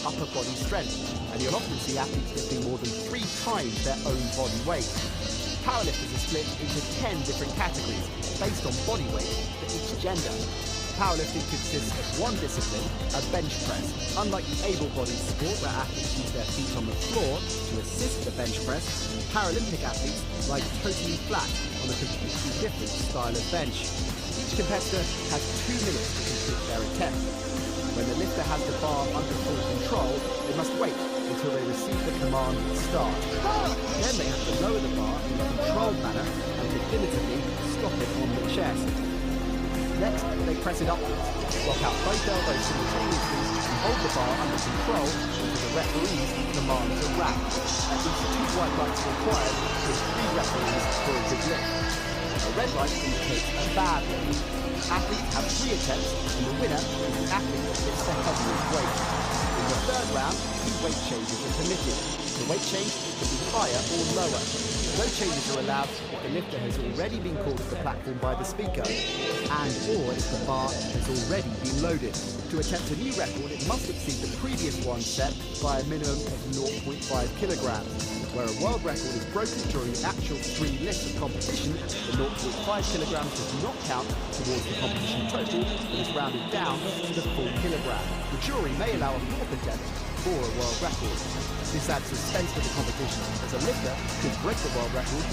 upper body strength, and you'll often see athletes lifting more than 3 times their own body weight. Powerlifters are split into 10 different categories based on body weight for each gender. Powerlifting consists of one discipline, a bench press. Unlike the able-bodied sport where athletes use their feet on the floor to assist the bench press, Paralympic athletes lie totally flat on a completely different style of bench. Each competitor has 2 minutes to complete their attempt. When the lifter has the bar under full control, they must wait until they receive the command start. Then they have to lower the bar in a controlled manner and definitively stop it on the chest. Next, they press it upwards, lock out both elbows simultaneously and hold the bar under control until the referees command a wrap. At least 2 white lights are required with 3 referees for a good lift. A red light indicates a bad lift. Athletes have 3 attempts, and the winner is the athlete that lifts the heaviest weight. In the 3rd round, 2 weight changes are permitted. The weight change can be higher or lower. No changes are allowed if the lifter has already been called to the platform by the speaker, and or if the bar has already been loaded. To attempt a new record, it must exceed the previous one set by a minimum of 0.5 kilograms. Where a world record is broken during the actual 3 lifts of competition, the 0.5 kilograms does not count towards the competition total, but is rounded down to the full kilogram. The jury may allow a 4th attempt for a world record. This adds suspense to the competition, as a lifter could break the world record,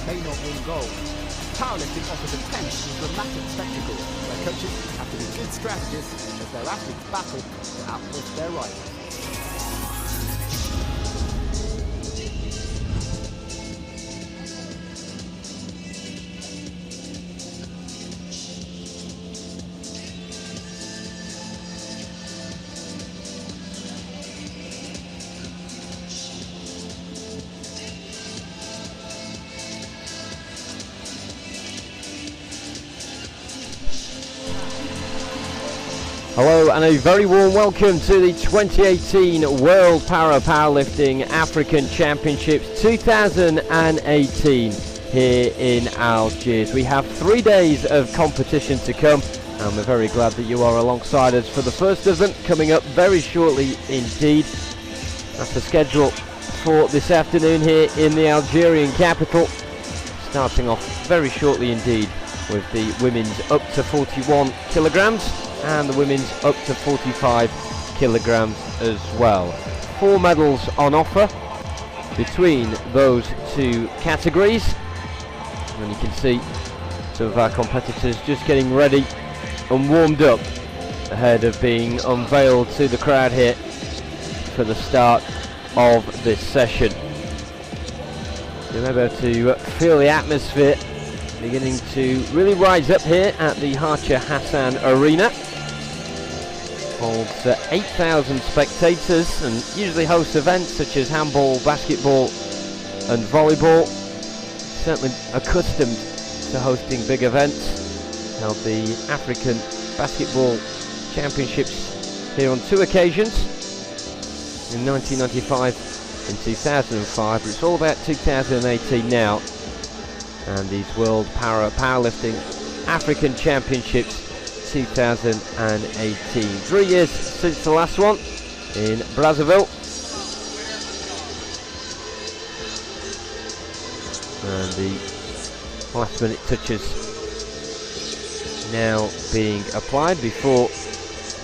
may not win gold. Powerlifting offers a tense and dramatic spectacle, where coaches have to be good strategists as their athletes battle to outlift their rivals. Hello and a very warm welcome to the 2018 World Powerlifting African Championships 2018 here in Algiers. We have 3 days of competition to come, and we're very glad that you are alongside us for the first of them, coming up very shortly indeed. That's the schedule for this afternoon here in the Algerian capital, starting off very shortly indeed with the women's up to 41 kilograms and the women's up to 45 kilograms as well. 4 medals on offer between those 2 categories, and you can see some of our competitors just getting ready and warmed up ahead of being unveiled to the crowd here for the start of this session. You're able to feel the atmosphere beginning to really rise up here at the Hacha Hassan Arena. Holds 8,000 spectators and usually hosts events such as handball, basketball and volleyball. Certainly accustomed to hosting big events. Held the African Basketball Championships here on 2 occasions, in 1995 and 2005, but it's all about 2018 now, and these World Powerlifting African Championships 2018. 3 years since the last one in Brazzaville, and the last minute touches now being applied before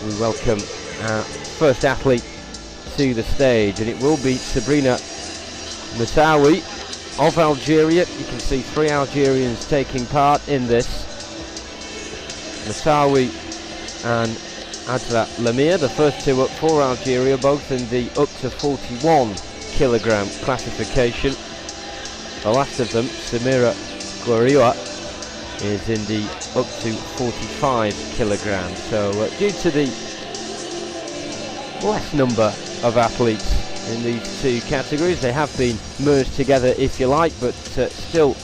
we welcome our first athlete to the stage, and it will be Sabrina Moussaoui of Algeria. You can see 3 Algerians taking part in this. Moussaoui and Adra Lamir, the first 2 up for Algeria, both in the up to 41 kilogram classification. The last of them, Samira Gloriua, is in the up to 45 kilograms. So due to the less number of athletes in these 2 categories, they have been merged together if you like, but still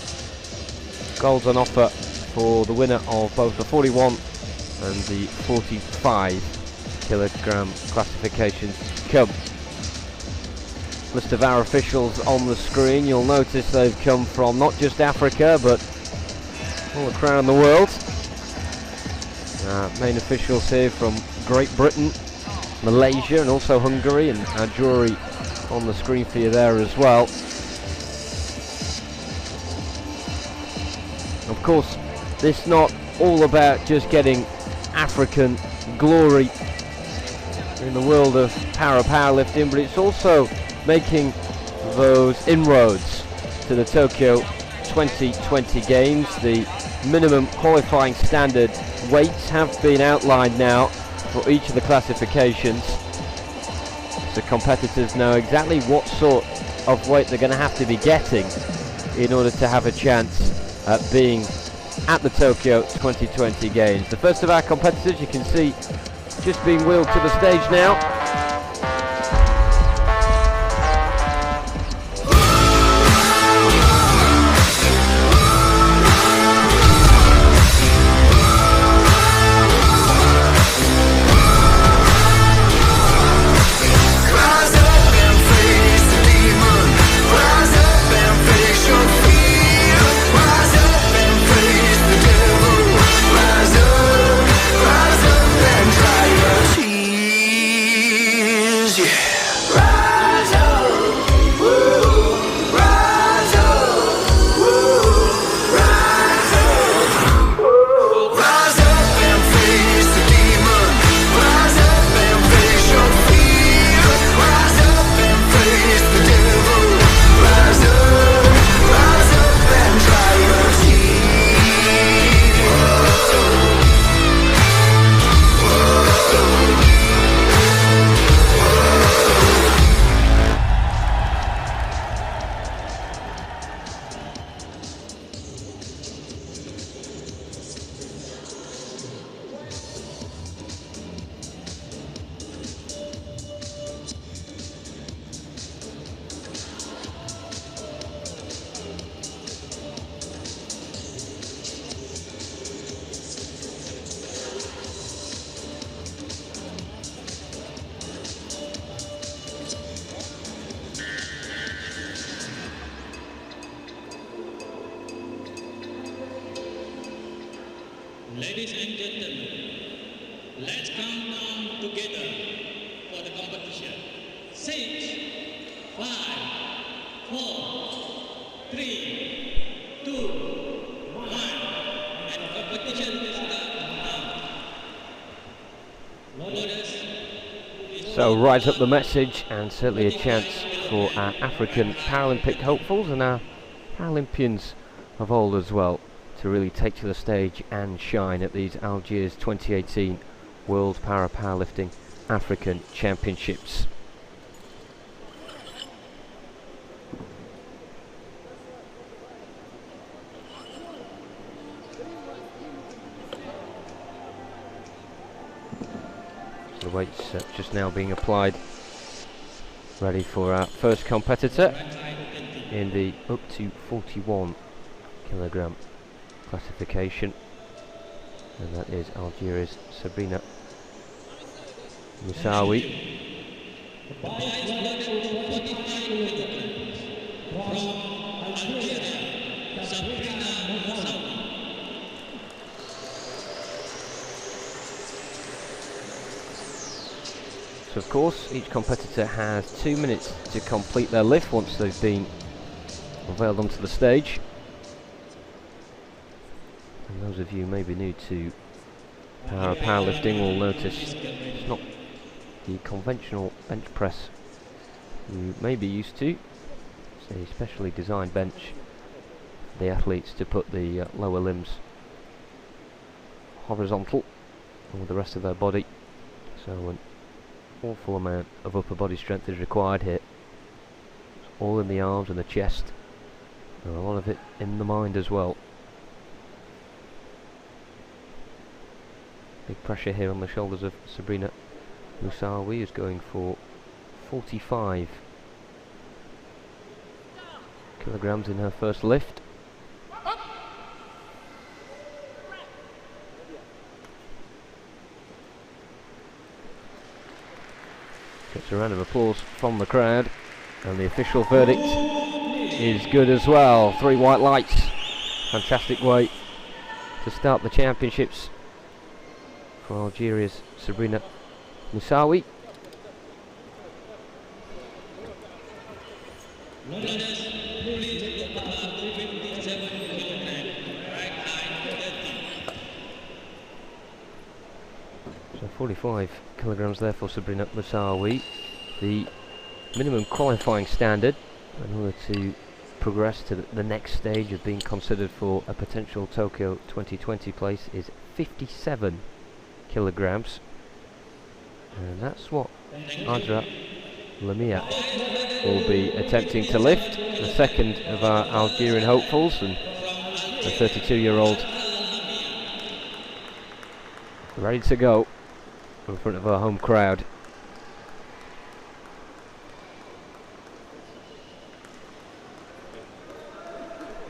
golds on offer for the winner of both the 41 and the 45 kilogram classifications to come. List of our officials on the screen. You'll notice they've come from not just Africa but all around the world. Main officials here from Great Britain, Malaysia and also Hungary, and our jury on the screen for you there as well. Of course, this is not all about just getting African glory in the world of powerlifting, but it's also making those inroads to the Tokyo 2020 Games. The minimum qualifying standard weights have been outlined now for each of the classifications, so competitors know exactly what sort of weight they're going to have to be getting in order to have a chance at being at the Tokyo 2020 Games. The first of our competitors, you can see, just being wheeled to the stage now. Ladies and gentlemen, let's count down together for the competition. 6, 5, 4, 3, 2, 1, and competition will start now. So rise up the message, and certainly a chance for our African Paralympic hopefuls and our Paralympians of old as well to really take to the stage and shine at these Algiers 2018 World Powerlifting African Championships. So the weights just now being applied, ready for our first competitor in the up to 41 kilogram classification, and that is Algeria's Sabrina Moussaoui. So of course each competitor has 2 minutes to complete their lift once they've been unveiled onto the stage. And those of you maybe new to powerlifting will notice it's not the conventional bench press you may be used to. It's a specially designed bench for the athletes to put the lower limbs horizontal with the rest of their body, so an awful amount of upper body strength is required here. It's all in the arms and the chest, and a lot of it in the mind as well. Big pressure here on the shoulders of Sabrina Moussaoui, who's going for 45 kilograms in her first lift. Gets a round of applause from the crowd, and the official verdict is good as well. 3 white lights. Fantastic way to start the championships for Algeria's Sabrina Moussaoui. 45 kilograms there for Sabrina Moussaoui. The minimum qualifying standard in order to progress to the next stage of being considered for a potential Tokyo 2020 place is 57 kilograms. And that's what Adra Lamia will be attempting to lift, the second of our Algerian hopefuls, and the 32-year-old ready to go in front of our home crowd.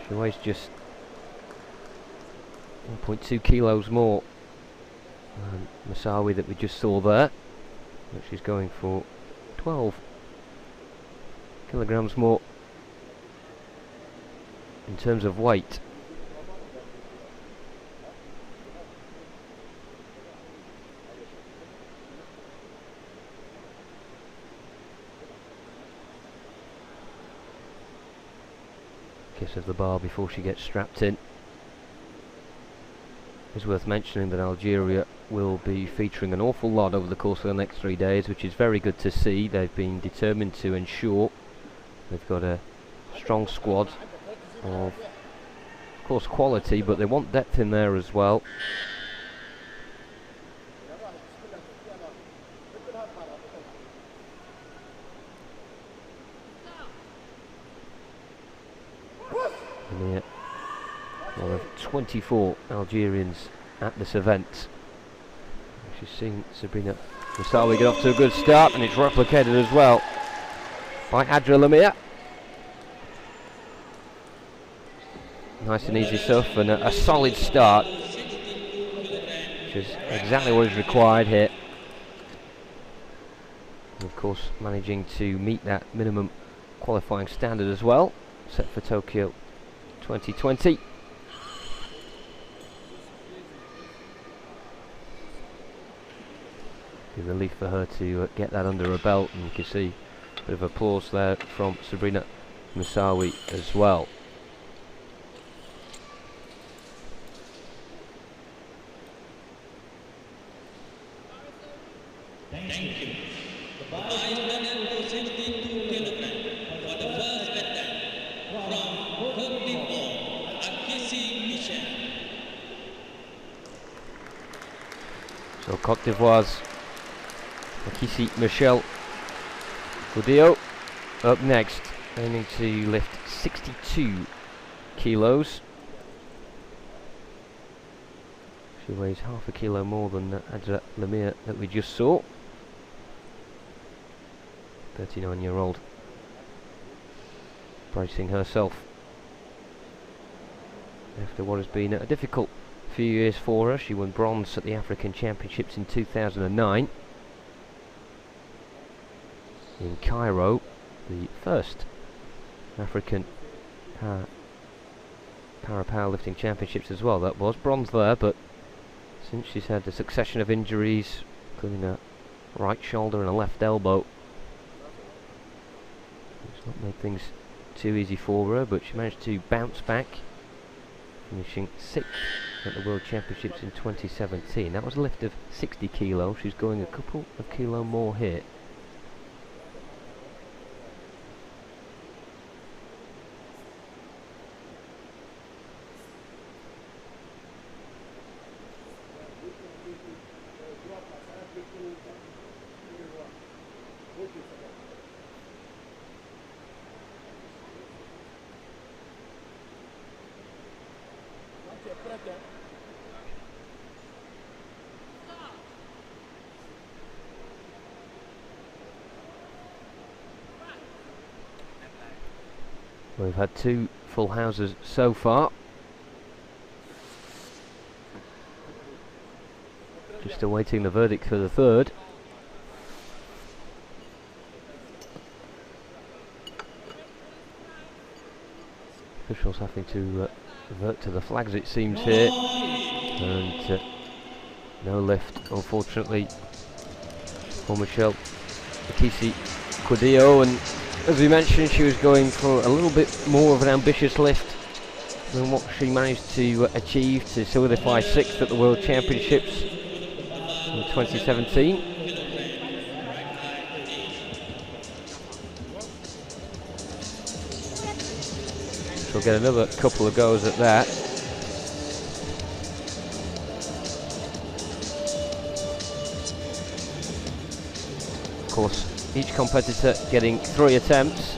She weighs just 1.2 kilos more than Moussaoui that we just saw there, but she's going for 12 kilograms more in terms of weight. Kiss of the bar before she gets strapped in. It's worth mentioning that Algeria will be featuring an awful lot over the course of the next 3 days, which is very good to see. They've been determined to ensure they've got a strong squad of course quality, but they want depth in there as well. And one of 24 Algerians at this event. She's seen Sabrina Moussaoui get off to a good start, and it's replicated as well by Adra Lamia. Nice and easy stuff, and a solid start, which is exactly what is required here. And of course, managing to meet that minimum qualifying standard as well, set for Tokyo 2020. Be a relief for her to get that under her belt, and you can see a bit of applause there from Sabrina Moussaoui as well. Thank you. The bar is 162 kilograms for the first attempt from Côte d'Ivoire, Algiers, Michel. So Côte d'Ivoire's Akisi Michel Goudio up next, aiming to lift 62 kilos. She weighs half a kilo more than Adra Lamia that we just saw. 39-year-old bracing herself after what has been a difficult few years for her. She won bronze at the African Championships in 2009 in Cairo, the first African para-powerlifting championships as well. That was bronze there, but since she's had a succession of injuries, including a right shoulder and a left elbow, it's not made things too easy for her, but she managed to bounce back, finishing 6th at the World Championships in 2017. That was a lift of 60 kilos. She's going a couple of kilo more here. We've had 2 full houses so far. Just awaiting the verdict for the third. Officials having to revert to the flags, it seems, here. And no lift, unfortunately, for Michel Akisi Goudio. And as we mentioned, she was going for a little bit more of an ambitious lift than what she managed to achieve to solidify 6th at the World Championships. in 2017. She'll get another couple of goes at that. Of course, each competitor getting 3 attempts,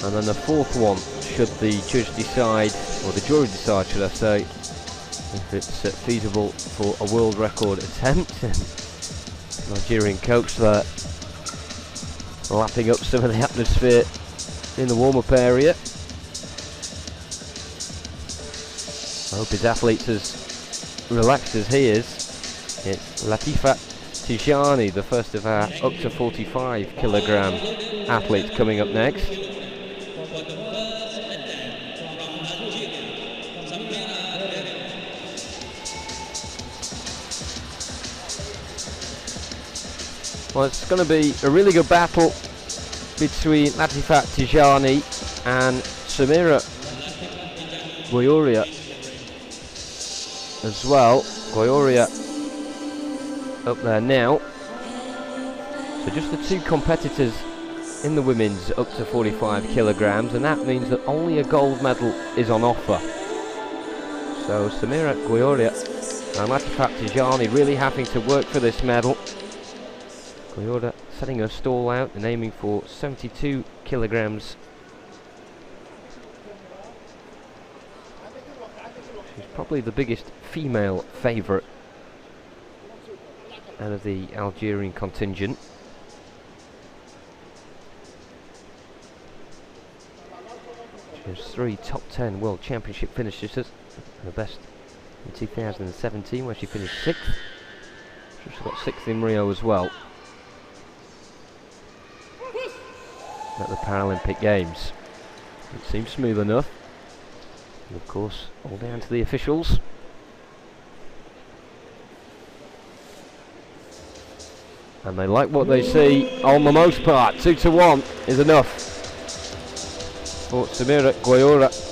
and then the 4th one should the judge decide, or the jury decide should I say, if it's feasible for a world record attempt. And Nigerian coach there lapping up some of the atmosphere in the warm-up area. I hope his athletes as relaxed as he is. It's Latifa Tijani, the first of our up to 45 kilogram athletes, coming up next. Well, it's going to be a really good battle between Latifa Tijani and Samira Goyoria as well. Goyoria up there now. So just the 2 competitors in the women's up to 45 kilograms, and that means that only a gold medal is on offer. So Samira Goyoria and Latifa Tijani really having to work for this medal. Goyoria setting her stall out and aiming for 72 kilograms. She's probably the biggest female favourite out of the Algerian contingent. She has 3 top 10 World Championship finishes, her best in 2017 where she finished 6th. She's got 6th in Rio as well at the Paralympic Games. It seems smooth enough, and of course all down to the officials. And they like what they see on the most part. 2-1 is enough for Samira Goyoria.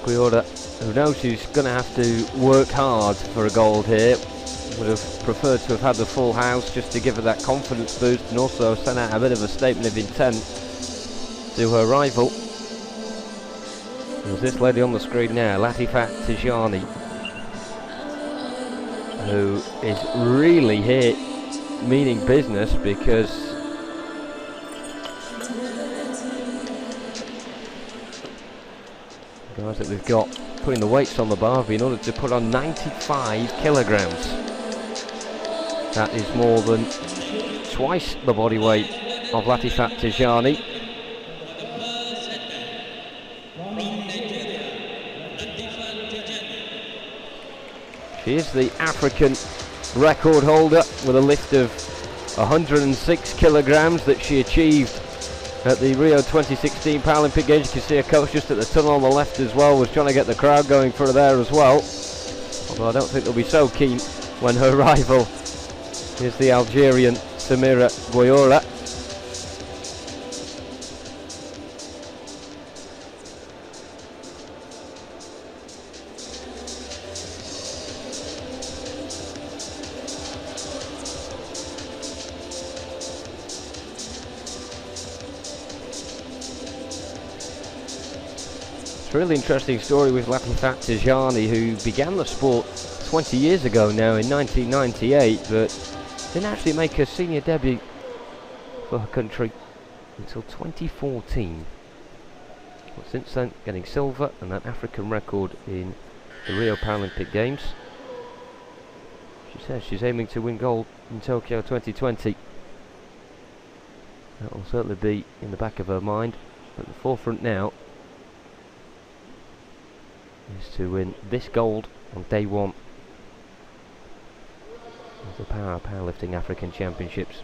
Goyoria, who knows she's going to have to work hard for a gold here, would have preferred to have had the full house just to give her that confidence boost, and also send out a bit of a statement of intent to her rival. There's this lady on the screen now, Latifa Tijani, who is really here meaning business, because the guys that we've got putting the weights on the bar in order to put on 95 kilograms. That is more than twice the body weight of Latifa Tijani. She is the African record holder with a lift of 106 kilograms that she achieved at the Rio 2016 Paralympic Games. You can see a coach just at the tunnel on the left as well, was trying to get the crowd going for her there as well. Although I don't think they'll be so keen when her rival is the Algerian Samira Goyoria. It's a really interesting story with Latifa Tijani, who began the sport 20 years ago now in 1998, but didn't actually make her senior debut for her country until 2014. But since then, getting silver and that African record in the Rio Paralympic Games. She says she's aiming to win gold in Tokyo 2020. That will certainly be in the back of her mind. At the forefront now is to win this gold on day 1 of the Powerlifting African Championships.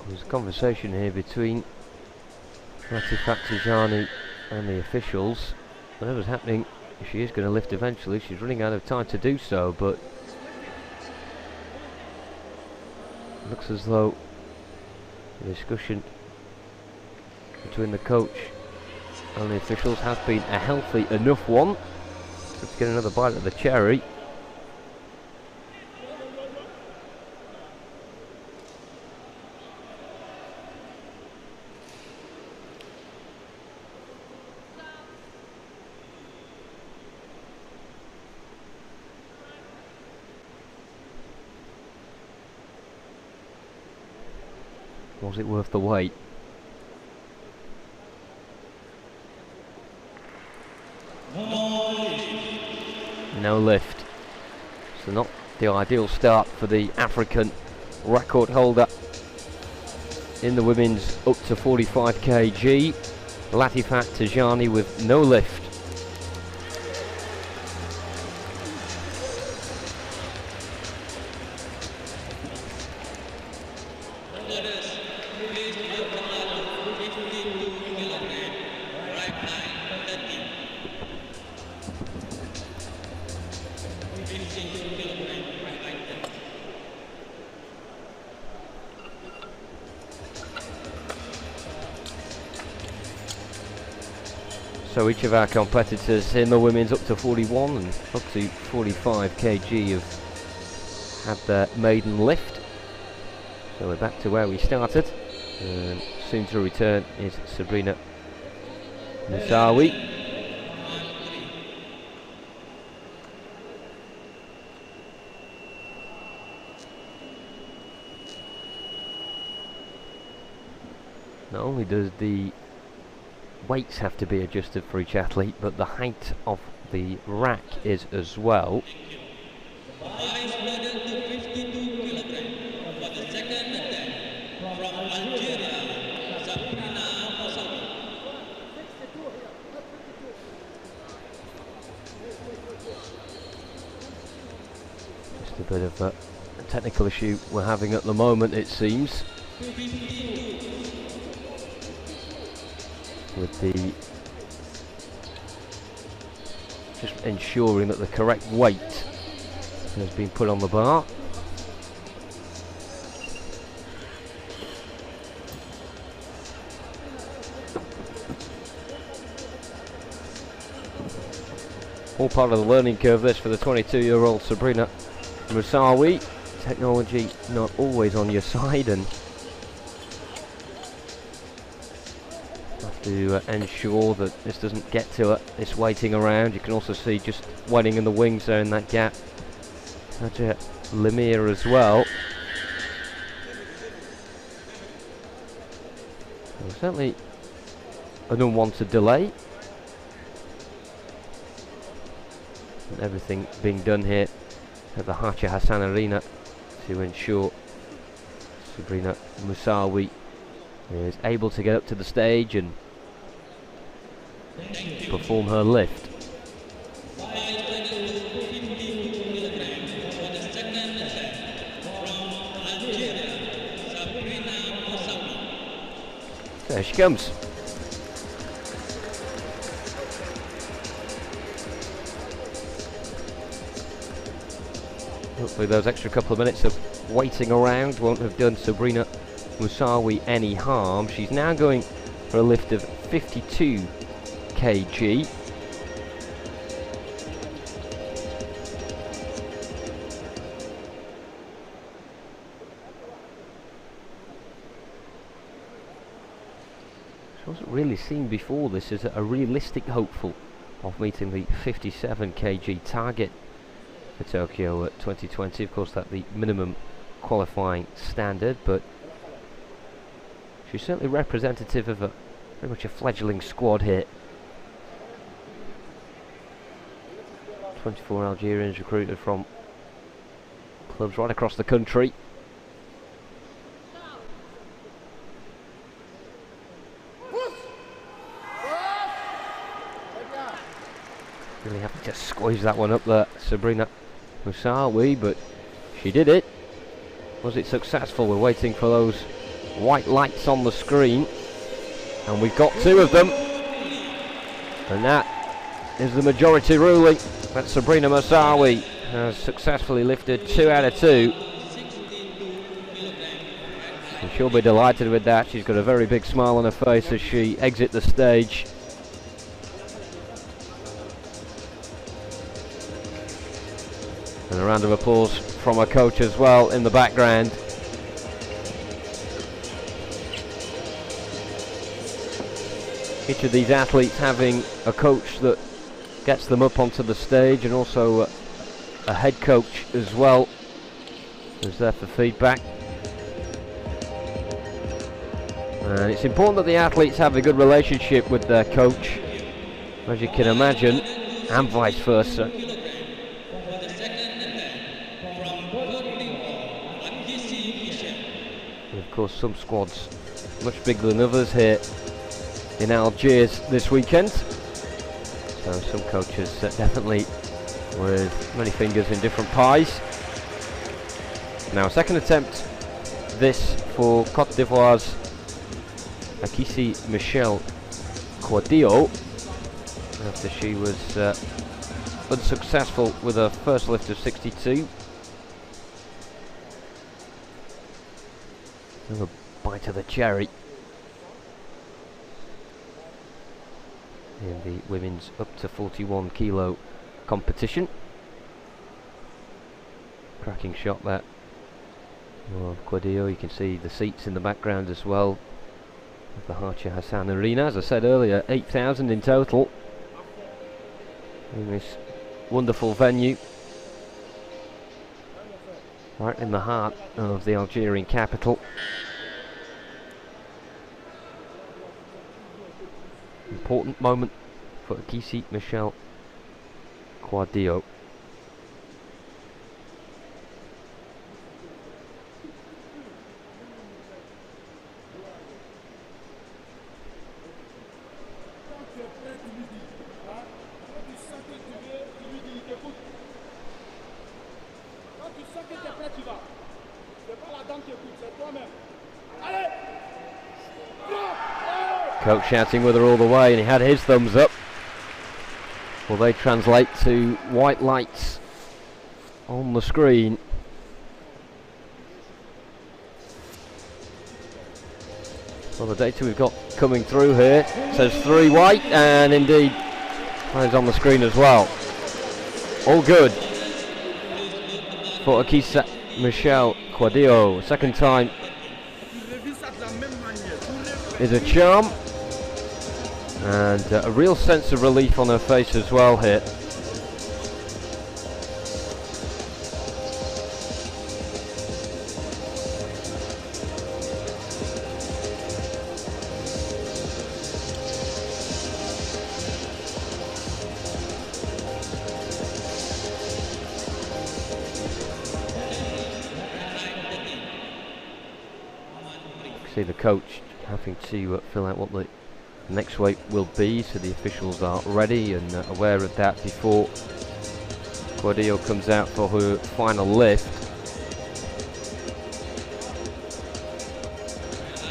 There's a conversation here between Latifat Tijani and the officials. Whatever's happening, if she is going to lift eventually, she's running out of time to do so, but it looks as though the discussion between the coach and the officials has been a healthy enough one. Let's get another bite of the cherry. Was it worth the wait? No lift. So not the ideal start for the African record holder in the women's up to 45 kg. Latifat Tijani with no lift. So each of our competitors in the women's up to 41 and up to 45 kg have had their maiden lift. So we're back to where we started. And soon to return is Sabrina Moussaoui. Not only does the weights have to be adjusted for each athlete, but the height of the rack is as well. Vice medal to 52 kg for the second attempt from Algeria, Sabrina Moussaoui. Just a bit of a technical issue we're having at the moment, it seems, with the just ensuring that the correct weight has been put on the bar. All part of the learning curve this for the 22-year-old Sabrina Moussaoui. Technology not always on your side, and to ensure that this doesn't get to her, this waiting around. You can also see just waiting in the wings there in that gap, Nadja Lemire as well. So certainly an unwanted delay, and everything being done here at the Hacha Hassan Arena to ensure Sabrina Moussaoui is able to get up to the stage and perform her lift. There she comes. Hopefully those extra couple of minutes of waiting around won't have done Sabrina Moussaoui any harm. She's now going for a lift of 52 kg. She wasn't really seen before this as a realistic hopeful of meeting the 57 kg target for Tokyo at 2020. Of course, that's the minimum qualifying standard, but she's certainly representative of a very much a fledgling squad here. 24 Algerians recruited from clubs right across the country. Really having to squeeze that one up there, Sabrina Moussaoui, but she did it. Was it successful? We're waiting for those white lights on the screen, and we've got 2 of them, and that is the majority ruling. That Sabrina Moussaoui has successfully lifted 2 out of 2. And she'll be delighted with that. She's got a very big smile on her face as she exits the stage. And a round of applause from her coach as well in the background. Each of these athletes having a coach that gets them up onto the stage, and also a head coach as well, who's there for feedback. And it's important that the athletes have a good relationship with their coach, as you can imagine, and vice versa. And of course, some squads much bigger than others here in Algiers this weekend. So some coaches definitely with many fingers in different pies. Now, second attempt this for Côte d'Ivoire's Akissi Michelle Quadillo, after she was unsuccessful with her first lift of 62. Another bite of the cherry in the women's up to 41 kilo competition. Cracking shot that of Quadillo. You can see the seats in the background as well of the Hacha Hassan Arena. As I said earlier, 8,000 in total in this wonderful venue, right in the heart of the Algerian capital. Important moment for Akissi Michelle Quadillo. Coach shouting with her all the way, and he had his thumbs up. Well, they translate to white lights on the screen. Well, the data we've got coming through here says 3 white, and indeed that is on the screen as well. All good for Akissi Michelle Quadillo. Second time is a charm, and a real sense of relief on her face as well here. See the coach having to fill out what the next weight will be, so the officials are ready and aware of that before Quadillo comes out for her final lift.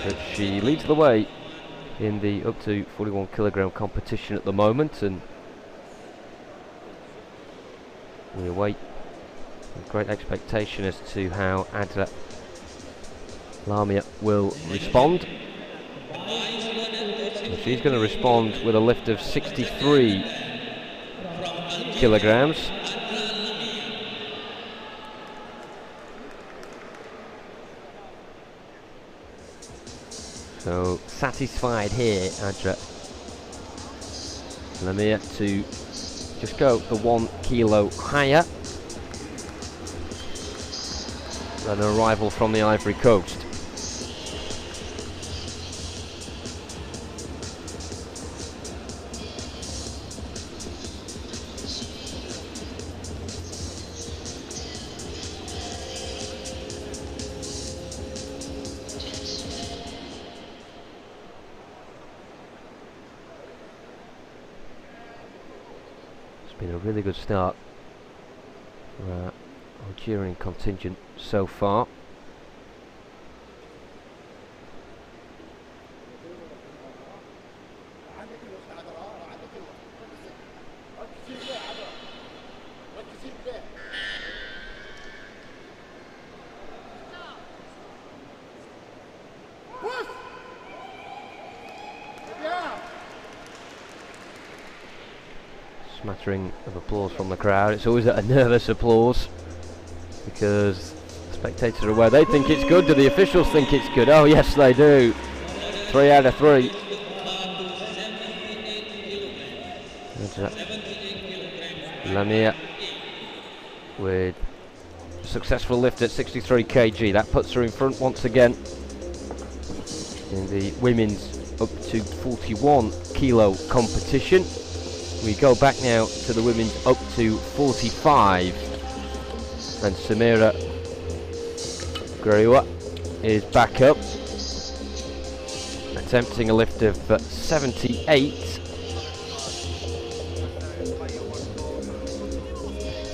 But she leads the way in the up to 41 kilogram competition at the moment, and we await with great expectation as to how Adra Lamia will respond. And she's going to respond with a lift of 63 kilograms. So satisfied here, Adra Lamia, to just go the 1 kilo higher than her rival from the Ivory Coast. Been a really good start for our Algerian contingent so far. smattering of applause from the crowd. It's always a nervous applause because spectators are aware. They think it's good. Do the officials think it's good? Oh yes, they do. 3 out of 3. Lamia with a successful lift at 63 kg. That puts her in front once again in the women's up to 41 kilo competition. We go back now to the women's up to 45, and Samira Grewa is back up, attempting a lift of 78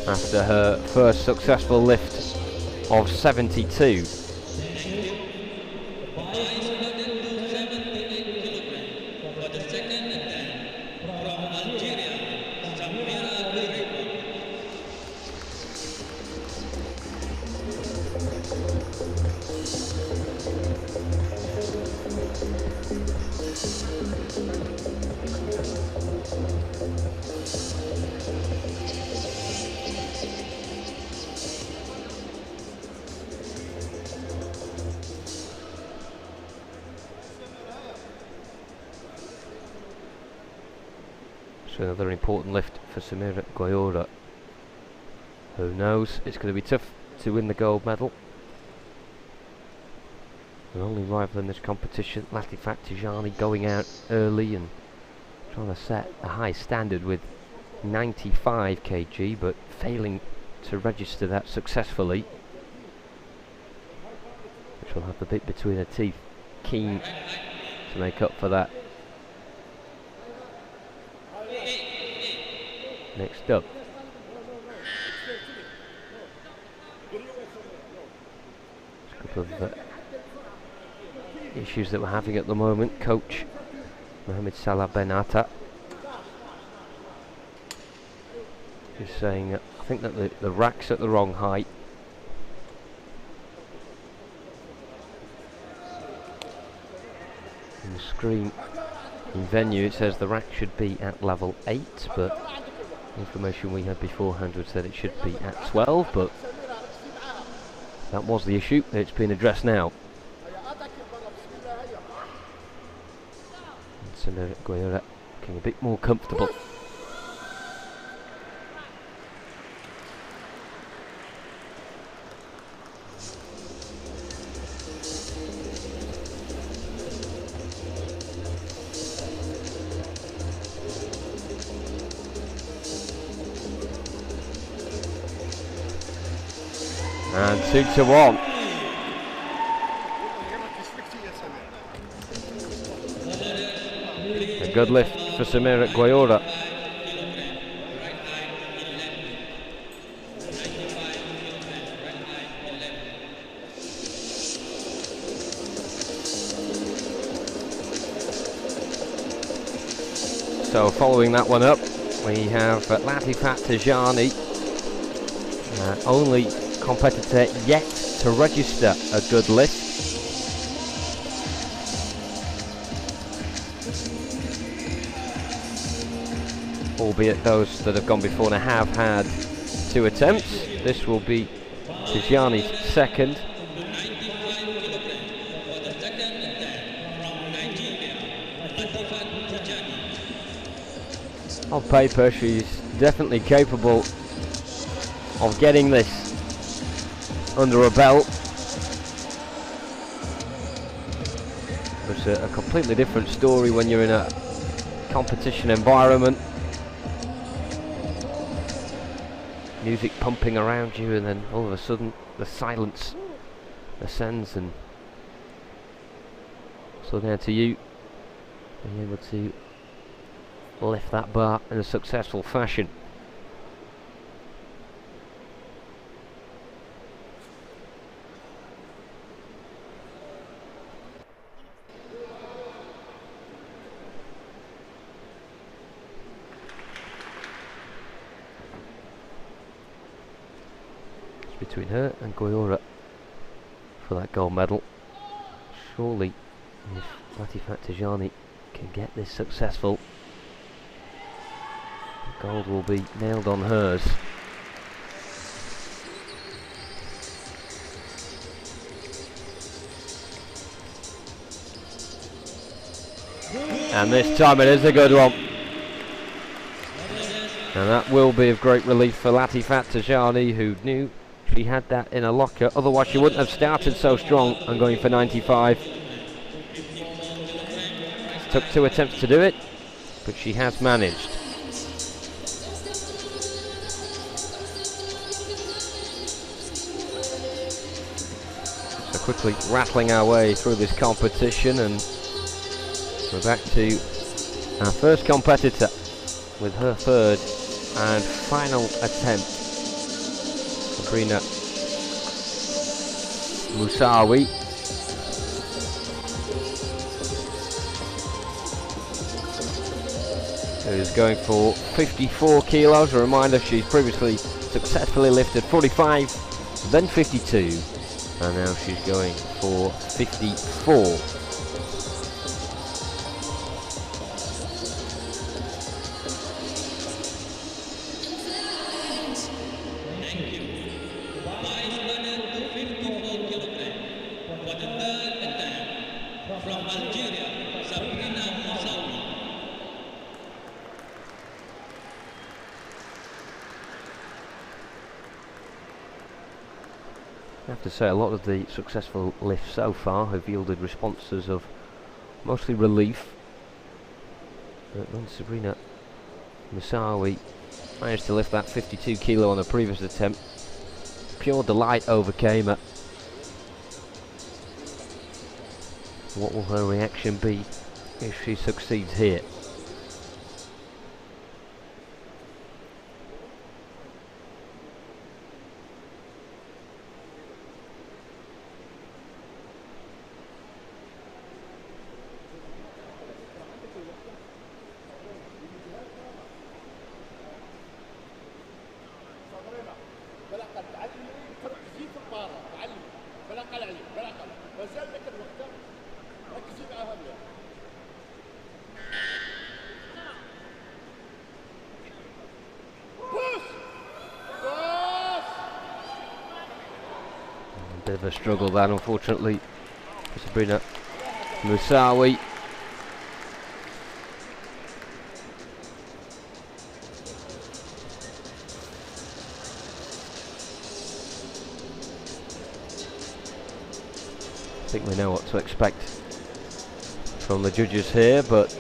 after her first successful lift of 72. So another important lift for Samira Guayora. Who knows? It's going to be tough to win the gold medal. Her only rival in this competition, Latifat Tijani, going out early and trying to set a high standard with 95 kg, but failing to register that successfully. Which will have the bit between her teeth, keen to make up for that. Next up, a couple of issues that we're having at the moment. Coach Mohamed Salah Benata is saying I think that the rack's at the wrong height. On the screen in venue it says the rack should be at level 8, but information we had beforehand would said it should be at 12, but that was the issue. It's been addressed now. Samira Guayora looking a bit more comfortable. And 2-1. A good lift for Samira Guayora. So following that one up, we have Latifat Tijani, only competitor yet to register a good lift. Albeit those that have gone before now have had 2 attempts. This will be Tijani's second. On paper she's definitely capable of getting this under a belt. It's a completely different story when you're in a competition environment. Music pumping around you, and then all of a sudden the silence ascends, and so down to you being able to lift that bar in a successful fashion. Between her and Guayora for that gold medal. Surely if Latifat Tijani can get this successful, Gold will be nailed on hers. And this time it is a good one. And that will be of great relief for Latifat Tajani, who knew she had that in a locker. Otherwise she wouldn't have started so strong and going for 95. It took 2 attempts to do it, but she has managed. So quickly rattling our way through this competition, and we're back to our first competitor with her third and final attempt. Sabrina Moussaoui. Who's going for 54 kilos. A reminder, she's previously successfully lifted 45, then 52, and now she's going for 54. From Algeria, Sabrina Moussaoui. I have to say, a lot of the successful lifts so far have yielded responses of mostly relief. But when Sabrina Moussaoui managed to lift that 52 kilo on the previous attempt, pure delight overcame her. What will her reaction be if she succeeds here? Bit of a struggle then, unfortunately, for Sabrina Moussaoui. I think we know what to expect from the judges here, but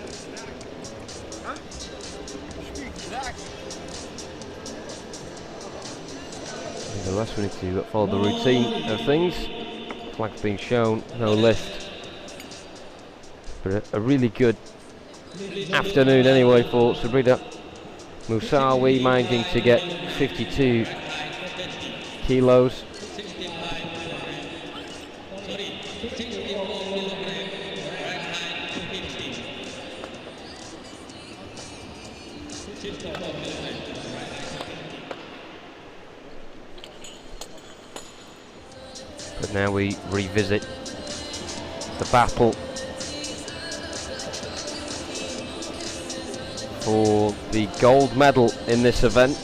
nevertheless we need to follow the routine of things. Flag's being shown, no lift. But a really good afternoon anyway for Sabrina Moussaoui, managing to get 52 kilos. But now we revisit the battle for the gold medal in this event,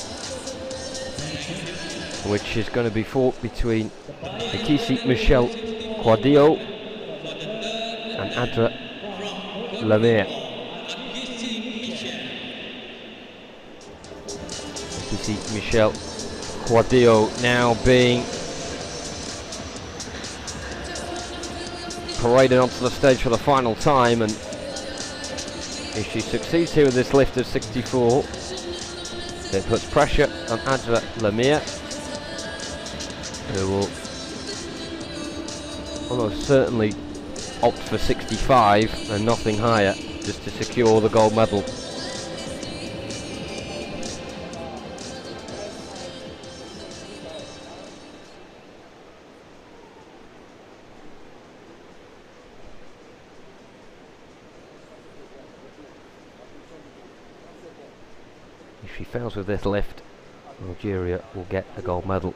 which is going to be fought between Akisi Michel Quadillo and Adra Lamir. Akisi Michel Quadillo now being paraded onto the stage for the final time, and if she succeeds here with this lift of 64, it puts pressure on Adra Lamir, who will almost certainly opt for 65 and nothing higher, just to secure the gold medal. If she fails with this lift, Algeria will get a gold medal.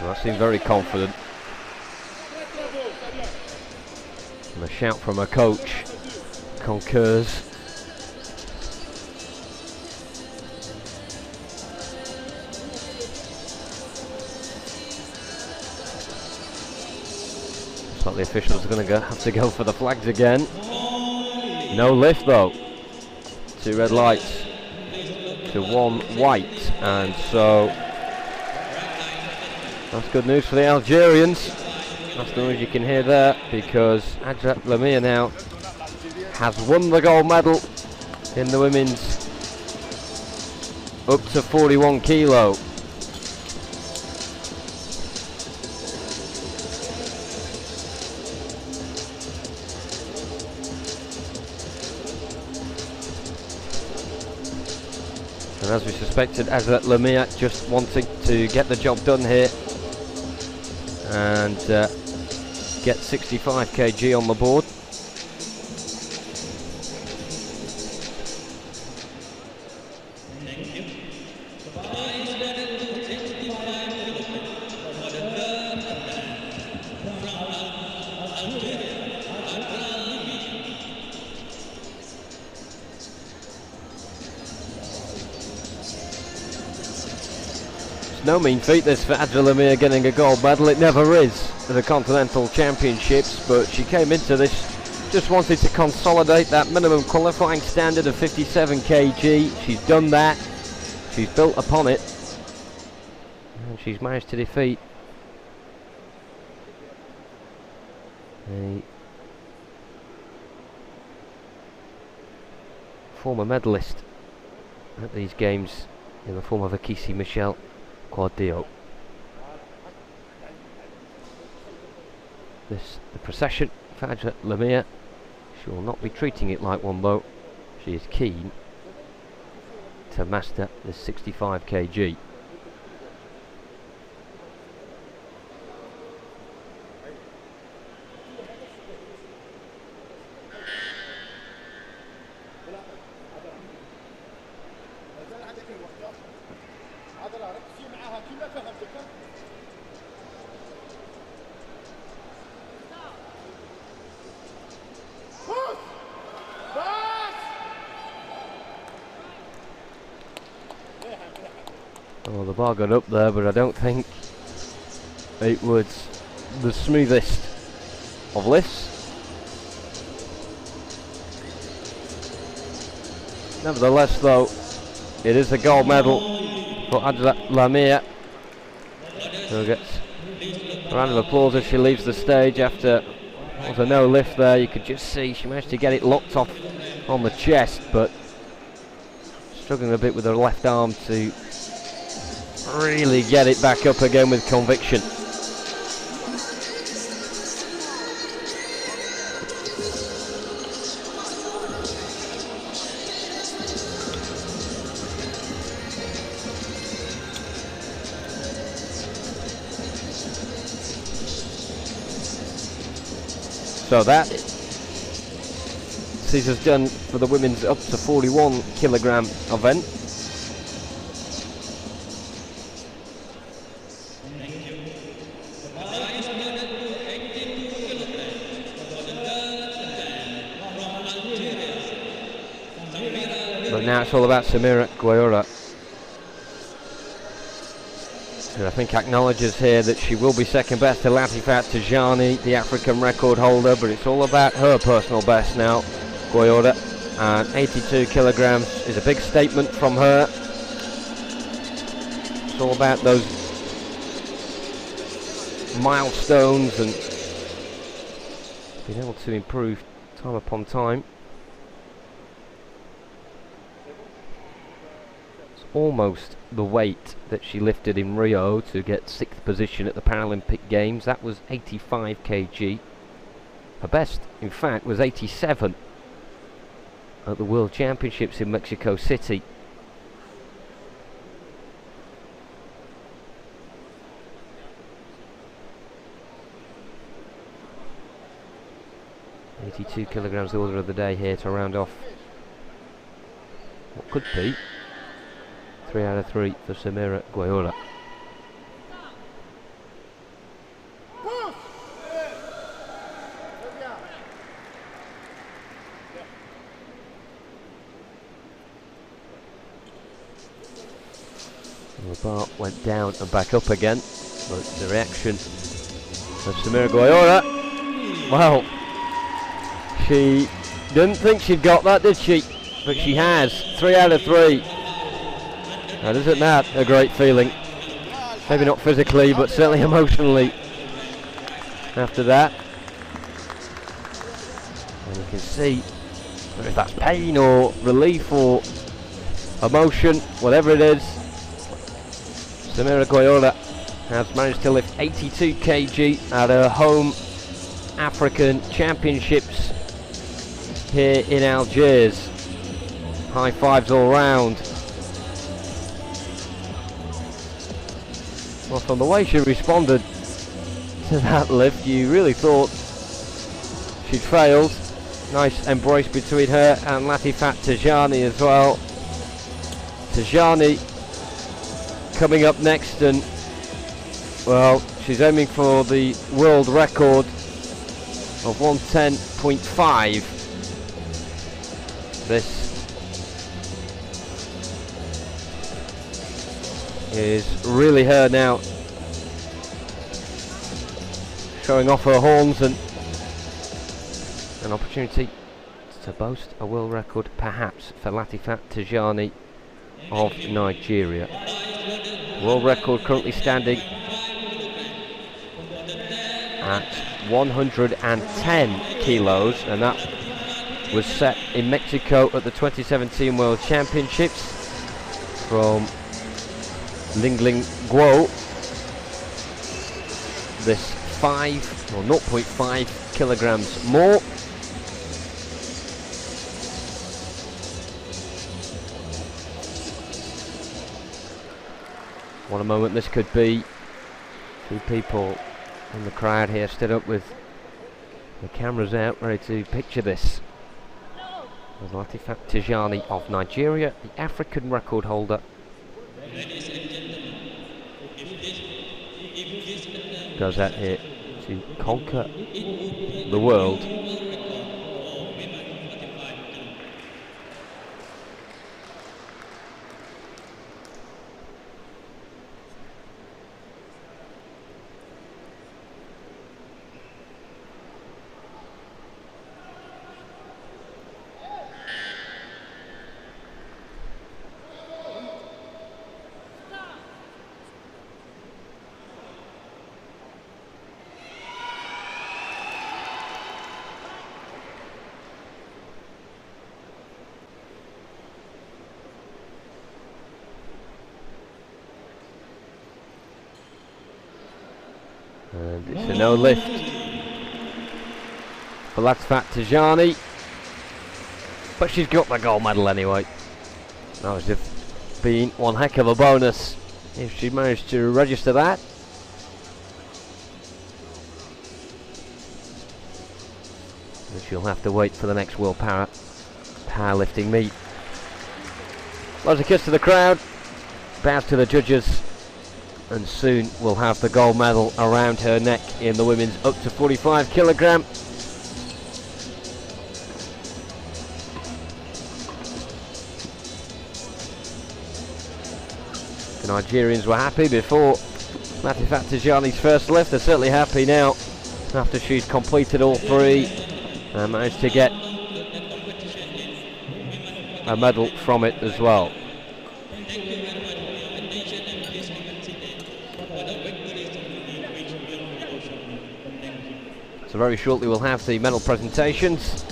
Well, that seemed very confident. And a shout from her coach concurs. Looks like the officials are going to have to go for the flags again. No lift though. 2 red lights to 1 white, and so that's good news for the Algerians. That's the noise you can hear there, because Adja Lamia now has won the gold medal in the women's up to 41 kilo. And as we suspected, Adja Lamia just wanting to get the job done here and get 65 kg on the board. No mean feat this for Adja Lamia getting a gold medal. It never is at the Continental Championships, but she came into this just wanted to consolidate that minimum qualifying standard of 57 kg. She's done that. She's built upon it. And she's managed to defeat a former medalist at these games in the form of Akisi Michel Quadio. The procession for Adja Lamia. She will not be treating it like one though. She is keen to master the 65 kg. Oh, the bar got up there, but I don't think it was the smoothest of lifts. Nevertheless, though, it is a gold medal for Adja Lamia, who gets a round of applause as she leaves the stage after there was a no lift there. You could just see she managed to get it locked off on the chest, but struggling a bit with her left arm to really get it back up again with conviction. So that sees us done for the women's up to 41 kilogram event. But now it's all about Samira Guayura, who I think acknowledges here that she will be second best to Latifat Tijani, the African record holder, but it's all about her personal best now, Guayura, and 82 kilograms is a big statement from her. It's all about those milestones and being able to improve time upon time. Almost the weight that she lifted in Rio to get 6th position at the Paralympic Games. That was 85 kg. Her best, in fact, was 87 at the World Championships in Mexico City. £82 kilograms the order of the day here to round off what could be 3 out of 3 for Samira Guayora. The bar went down and back up again, but the reaction of Samira Guayora, well, she didn't think she'd got that, did she? But she has. 3 out of 3. Now, isn't that a great feeling? Maybe not physically, but certainly emotionally. After that, and you can see whether that's pain or relief or emotion, whatever it is, Samira Guayora has managed to lift 82 kg at her home African Championships here in Algiers. High fives all round. Well, from the way she responded to that lift, you really thought she'd failed. Nice embrace between her and Latifat Tajani as well. Tajani coming up next, and well, she's aiming for the world record of 110.5. This is really her now, showing off her horns, and an opportunity to boast a world record perhaps for Latifat Tajani of Nigeria. World record currently standing at 110 kilos, and that was set in Mexico at the 2017 World Championships from Lingling Guo. This 5 or 0.5 kilograms more. What a moment this could be. 2 people in the crowd here stood up with the cameras out, ready to picture this. Latifat Tajani of Nigeria, the African record holder, goes out here to conquer the world. And it's a no lift for Latifat Tajani, but she's got the gold medal anyway. That was just been one heck of a bonus if she managed to register that. And she'll have to wait for the next World Powerlifting meet. Loves a kiss to the crowd, bows to the judges, and soon we'll have the gold medal around her neck in the women's up to 45 kilogram. The Nigerians were happy before Latifat Tajani's first lift. They're certainly happy now after she's completed all 3 and managed to get a medal from it as well. So very shortly we'll have the medal presentations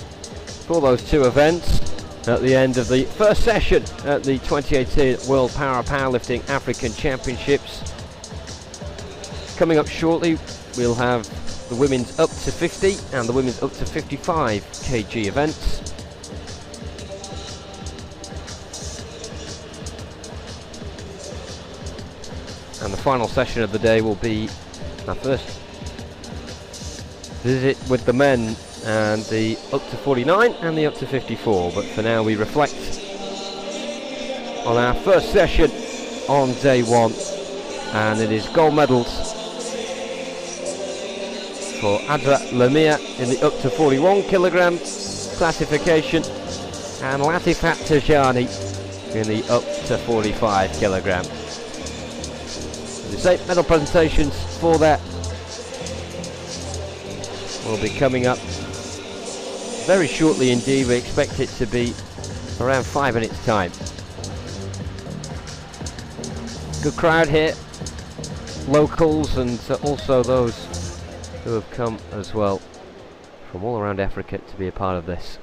for those 2 events at the end of the first session at the 2018 World Powerlifting African Championships. Coming up shortly we'll have the women's up to 50 and the women's up to 55 kg events. And the final session of the day will be our first visit with the men and the up to 49 and the up to 54. But for now we reflect on our first session on day one, and it is gold medals for Adra Lamia in the up to 41kg classification, and Latifat Tajani in the up to 45kg. The same medal presentations for that will be coming up very shortly indeed. We expect it to be around 5 minutes time. Good crowd here, locals and also those who have come as well from all around Africa to be a part of this.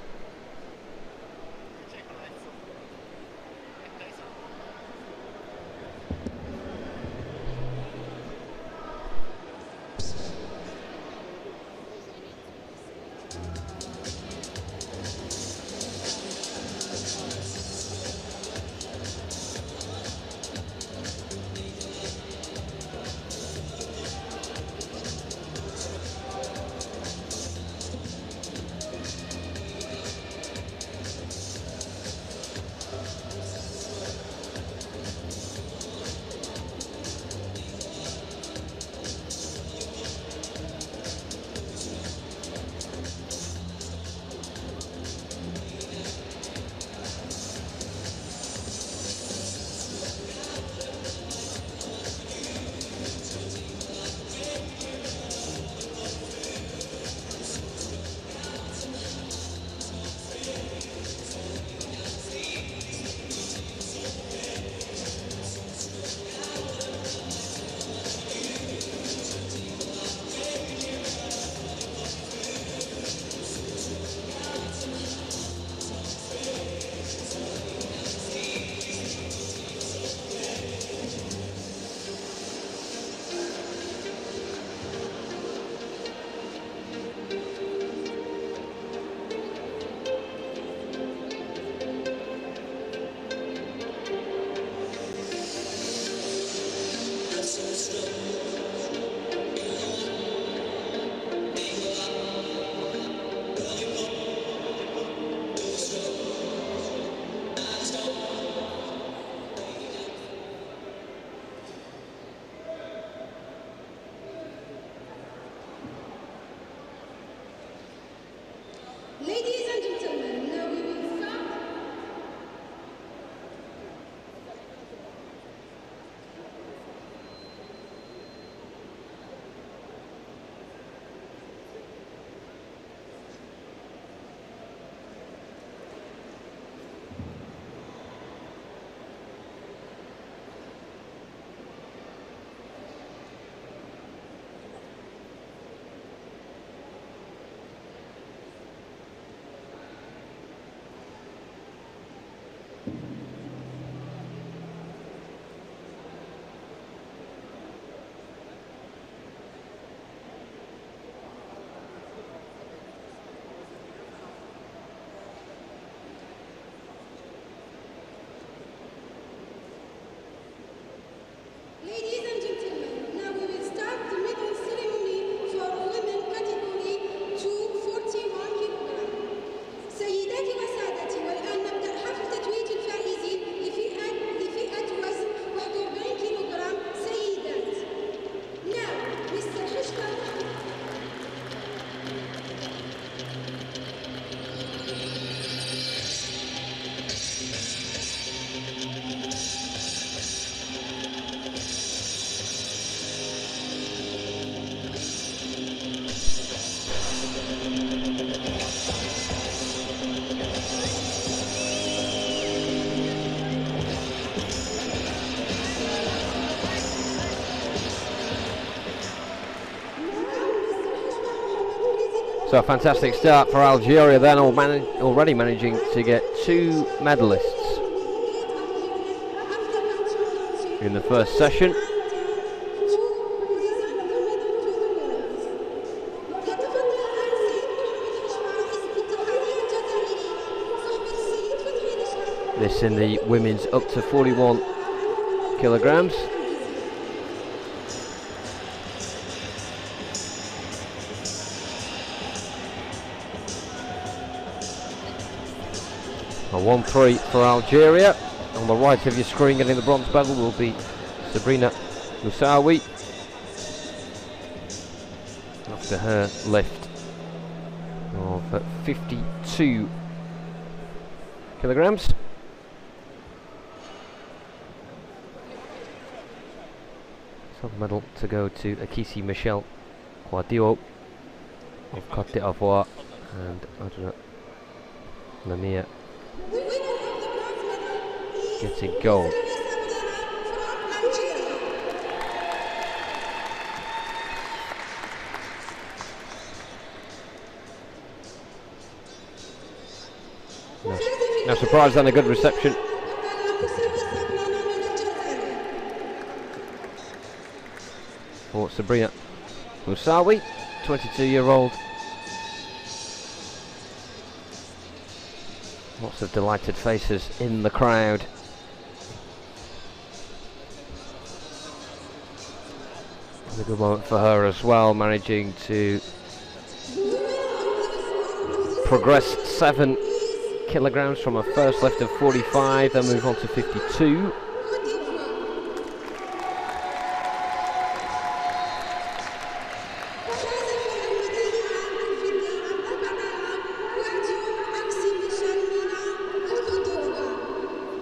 So a fantastic start for Algeria then, already managing to get 2 medalists in the first session. This in the women's up to 41 kilograms. A 1-3 for Algeria on the right of your screen getting the bronze medal will be Sabrina Moussaoui after her lift of 52 kilograms. Silver medal to go to Akisi Michel Guardiola of Côte d'Ivoire and Adra Lamia getting gold. No surprise then, a good reception. For Sabrina Moussaoui, 22-year-old. Lots of delighted faces in the crowd. A good moment for her as well, managing to progress 7 kilograms from her first lift of 45, then move on to 52.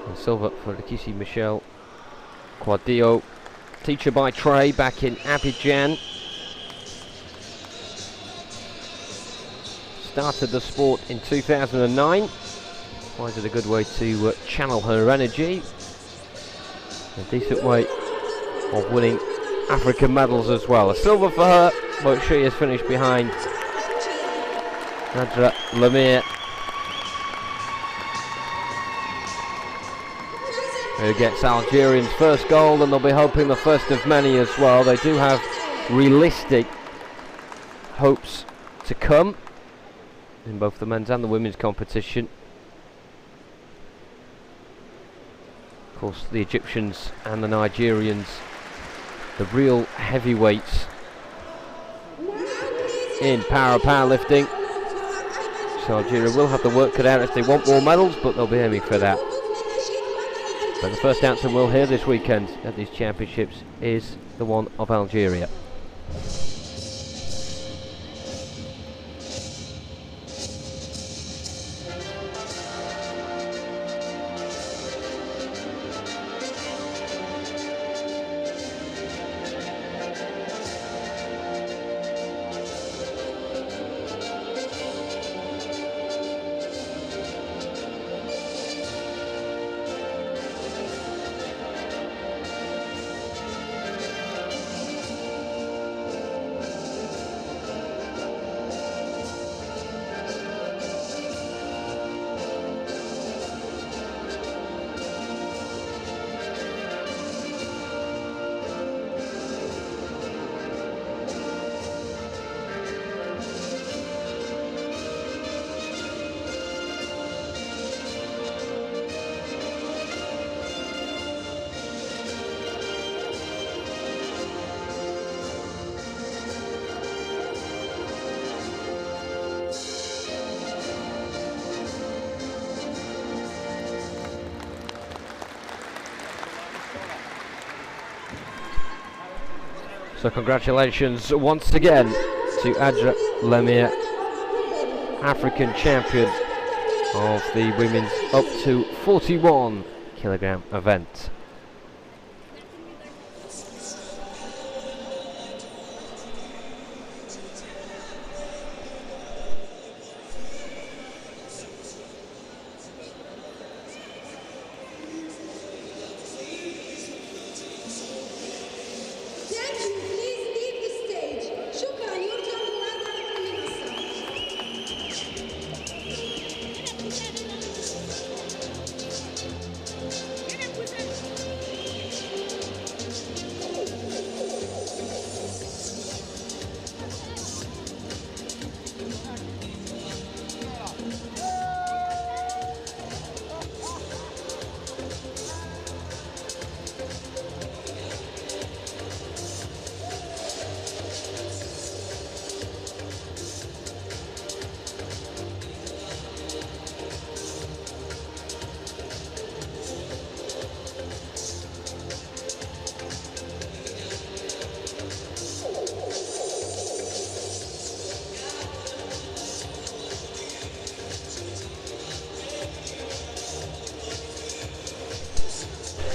And silver for Akisi Michel Guardiola, teacher by trade, back in Abidjan. Started the sport in 2009. Finds it a good way to channel her energy. A decent way of winning African medals as well. A silver for her, but she is finished behind Adra Lamia, who gets Algerians' first gold, and they'll be hoping the first of many as well. They do have realistic hopes to come in both the men's and the women's competition. Of course, the Egyptians and the Nigerians, the real heavyweights in powerlifting. So Algeria will have the work cut out if they want more medals, but they'll be aiming for that. But the first anthem we'll hear this weekend at these championships is the one of Algeria. So congratulations once again to Adra Lamia, African champion of the women's up to 41 kilogram event.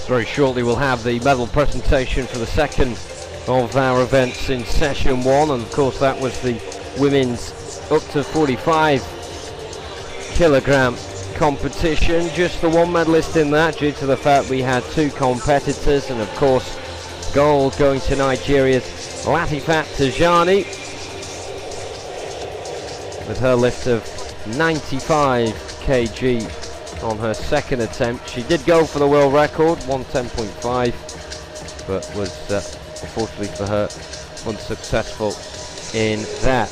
Very shortly we'll have the medal presentation for the second of our events in session 1, and of course that was the women's up to 45 kilogram competition. Just the one medalist in that due to the fact we had 2 competitors, and of course gold going to Nigeria's Latifat Tijani with her lift of 95 kg on her second attempt. She did go for the world record, 110.5, but was unfortunately for her unsuccessful in that.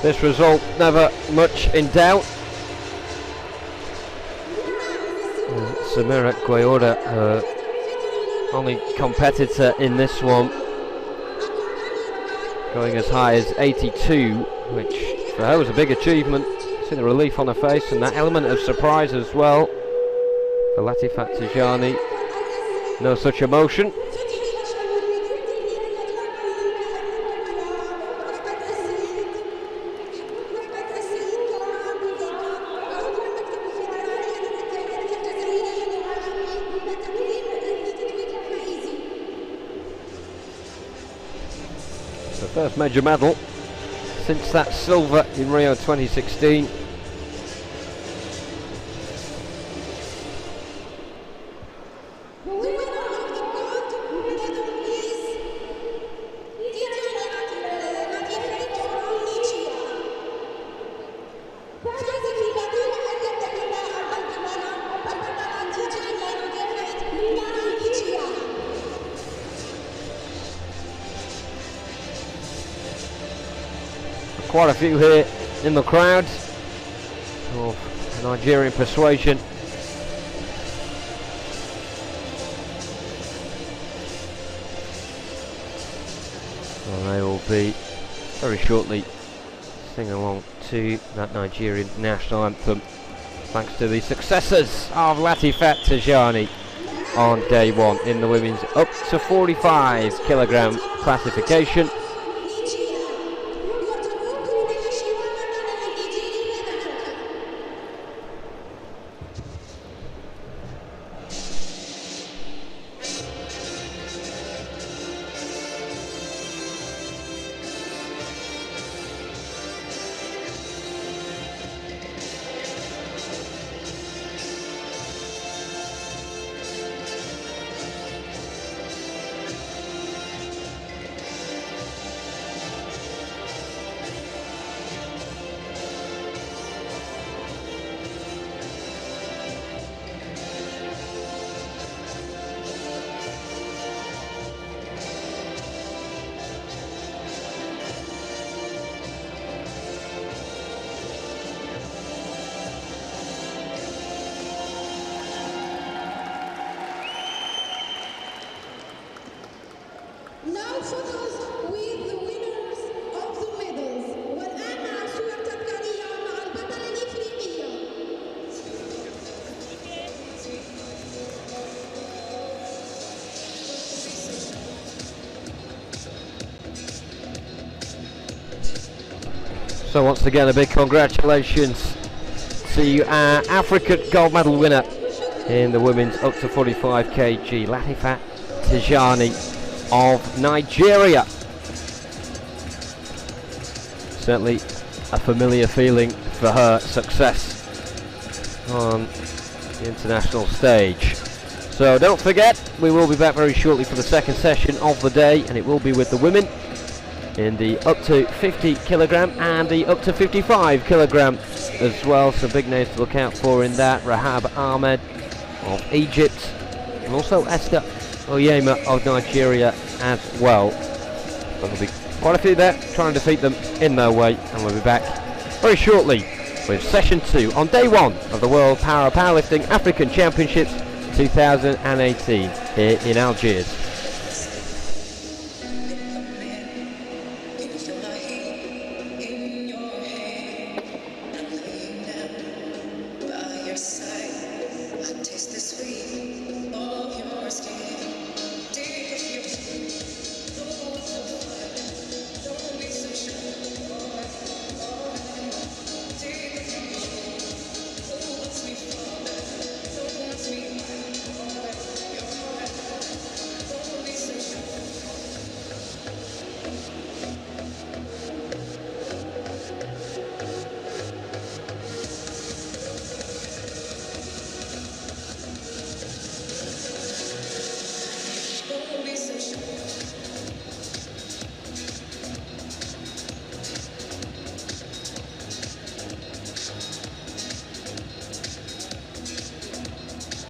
This result never much in doubt. Samira Guayora, only competitor in this one, going as high as 82, which for her was a big achievement. See the relief on her face and that element of surprise as well. For Latifat Tijani, no such emotion. First major medal since that silver in Rio 2016. Quite a few here in the crowd of Nigerian persuasion. Well, they will be very shortly singing along to that Nigerian national anthem, thanks to the successes of Latifat Tijani on day 1 in the women's up to 45 kilogram classification. So once again, a big congratulations to our African gold medal winner in the women's up to 45 kg, Latifat Tijani of Nigeria. Certainly a familiar feeling for her success on the international stage. So don't forget, we will be back very shortly for the second session of the day, and it will be with the women in the up to 50 kilogram and the up to 55 kilogram as well. So big names to look out for in that: Rahab Ahmed of Egypt, and also Esther Oyema of Nigeria as well. There'll be quite a few there trying to defeat them in their way, and we'll be back very shortly with session 2 on day 1 of the World Powerlifting African Championships 2018 here in Algiers.